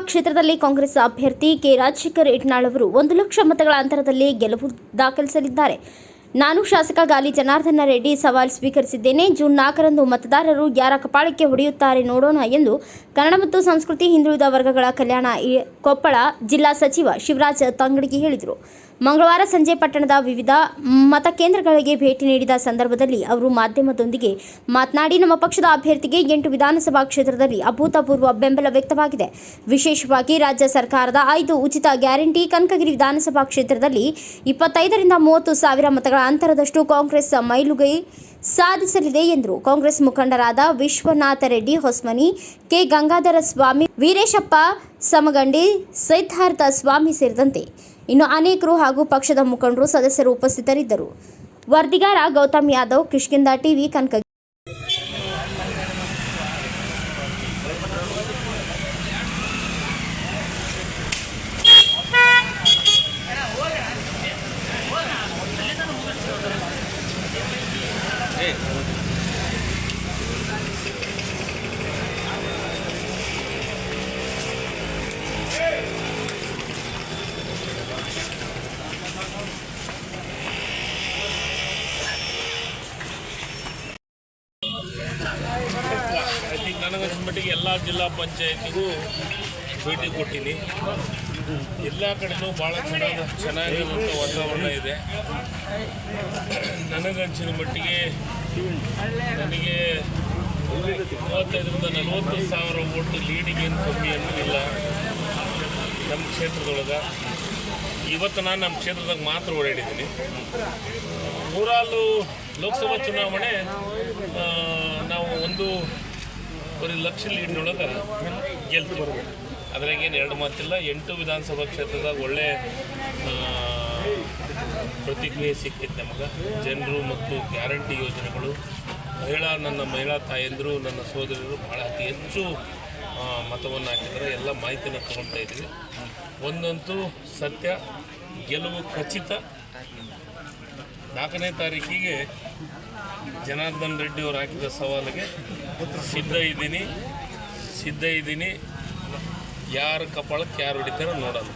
ಕ್ಷೇತ್ರದಲ್ಲಿ ಕಾಂಗ್ರೆಸ್ ಅಭ್ಯರ್ಥಿ ಕೆ ರಾಜಶೇಖರ್ ಇಟ್ನಾಳ್ ಅವರು 1 ಲಕ್ಷ ಮತಗಳ ಅಂತರದಲ್ಲಿ ಗೆಲುವು ದಾಖಲಿಸಲಿದ್ದಾರೆ. ನಾನು ಶಾಸಕ ಗಾಲಿ ಜನಾರ್ದನ ರೆಡ್ಡಿ ಸವಾಲ್ ಸ್ವೀಕರಿಸಿದ್ದೇನೆ. ಜೂನ್ 4ರಂದು ಮತದಾರರು ಯಾರ ಕಪಾಳಕ್ಕೆ ಹೊಡೆಯುತ್ತಾರೆ ನೋಡೋಣ ಎಂದು ಕನ್ನಡ ಮತ್ತು ಸಂಸ್ಕೃತಿ ಹಿಂದುಳಿದ ವರ್ಗಗಳ ಕಲ್ಯಾಣ ಕೊಪ್ಪಳ ಜಿಲ್ಲಾ ಸಚಿವ ಶಿವರಾಜ್ ತಂಗಡಗಿ ಹೇಳಿದರು. ಮಂಗಳವಾರ ಸಂಜೆ ಪಟ್ಟಣದ ವಿವಿಧ ಮತಕೇಂದ್ರಗಳಿಗೆ ಭೇಟಿ ನೀಡಿದ ಸಂದರ್ಭದಲ್ಲಿ ಅವರು ಮಾಧ್ಯಮದೊಂದಿಗೆ ಮಾತನಾಡಿ, ನಮ್ಮ ಪಕ್ಷದ ಅಭ್ಯರ್ಥಿಗೆ 8 ವಿಧಾನಸಭಾ ಕ್ಷೇತ್ರದಲ್ಲಿ ಅಭೂತಪೂರ್ವ ಬೆಂಬಲ ವ್ಯಕ್ತವಾಗಿದೆ. ವಿಶೇಷವಾಗಿ ರಾಜ್ಯ ಸರ್ಕಾರದ 5 ಉಚಿತ ಗ್ಯಾರಂಟಿ ಕನಕಗಿರಿ ವಿಧಾನಸಭಾ ಕ್ಷೇತ್ರದಲ್ಲಿ 25ರಿಂದ 30 ಸಾವಿರ ಮತಗಳ ಅಂತರದಷ್ಟು ಕಾಂಗ್ರೆಸ್ ಮೈಲುಗೈ ಸಾಧಿಸಲಿದೆ ಎಂದರು. ಕಾಂಗ್ರೆಸ್ ಮುಖಂಡರಾದ ವಿಶ್ವನಾಥ ರೆಡ್ಡಿ ಹೊಸ್ಮನಿ, ಕೆ ಗಂಗಾಧರ ಸ್ವಾಮಿ, ವೀರೇಶಪ್ಪ ಸಮಗಂಡಿ, ಸಿದ್ಧಾರ್ಥ ಸ್ವಾಮಿ ಸೇರಿದಂತೆ ಇನ್ನು ಅನೇಕರು ಹಾಗೂ ಪಕ್ಷದ ಮುಖಂಡರು ಸದಸ್ಯರು ಉಪಸ್ಥಿತರಿದ್ದರು. ವರದಿಗಾರ ಗೌತಮ್ ಯಾದವ್, ಕಿಷ್ಕಿಂಧ ಟಿವಿ, ಕನಕಗಿರಿ. ನನಗನ್ಸಿದ ಮಟ್ಟಿಗೆ ಎಲ್ಲ ಜಿಲ್ಲಾ ಪಂಚಾಯತಿಗೂ ಭೇಟಿ ಕೊಟ್ಟಿನಿ. ಎಲ್ಲ ಕಡೆಯೂ ಭಾಳ ಚೆನ್ನಾಗಿರುವಂಥ ವಾತಾವರಣ ಇದೆ. ನನಗನ್ಸಿದ ಮಟ್ಟಿಗೆ ನನಗೆ 35ರಿಂದ 40 ಸಾವಿರ ಓಟು ಲೀಡಿಗೇನು ಕಮ್ಮಿಯನ್ನು ಇಲ್ಲ ನಮ್ಮ ಕ್ಷೇತ್ರದೊಳಗೆ. ಇವತ್ತು ನಾನು ನಮ್ಮ ಕ್ಷೇತ್ರದಾಗ ಮಾತ್ರ ಓಡಾಡಿದ್ದೀನಿ. ಮೂರಾಲು ಲೋಕಸಭಾ ಚುನಾವಣೆ ನಾವು 1 ಲಕ್ಷ ಲೀಡ್ನೊಳಗೆ ಗೆಲ್ತು ಬರ್ಬೋದು. ಅದ್ರಾಗೇನು 2 ಮಾತಿಲ್ಲ. 8 ವಿಧಾನಸಭಾ ಕ್ಷೇತ್ರದಾಗ ಒಳ್ಳೆ ಪ್ರತಿಕ್ರಿಯೆ ಸಿಕ್ಕಿತ್ತು ನಮಗೆ. ಜನರು ಮತ್ತು ಗ್ಯಾರಂಟಿ ಯೋಜನೆಗಳು, ನನ್ನ ಮಹಿಳಾ ತಾಯಂದಿರು, ನನ್ನ ಸೋದರರು ಭಾಳ ಅತಿ ಹೆಚ್ಚು ಮತವನ್ನು ಹಾಕಿದರೆ ಎಲ್ಲ ಮಾಹಿತಿಯನ್ನು ತೊಗೊಳ್ತಾ ಇದ್ದೀವಿ. ಒಂದಂತೂ ಸತ್ಯ, ಗೆಲುವು ಖಚಿತ. 4ನೇ ತಾರೀಕಿಗೆ ಜನಾರ್ದನ್ ರೆಡ್ಡಿ ಅವರು ಹಾಕಿದ ಸವಾಲಿಗೆ ಸಿದ್ಧ ಇದ್ದೀನಿ. ಯಾರ ಕಪಾಳಕ್ಕೆ ಯಾರು ಹೊಡಿತಾರೋ ನೋಡೋಣ.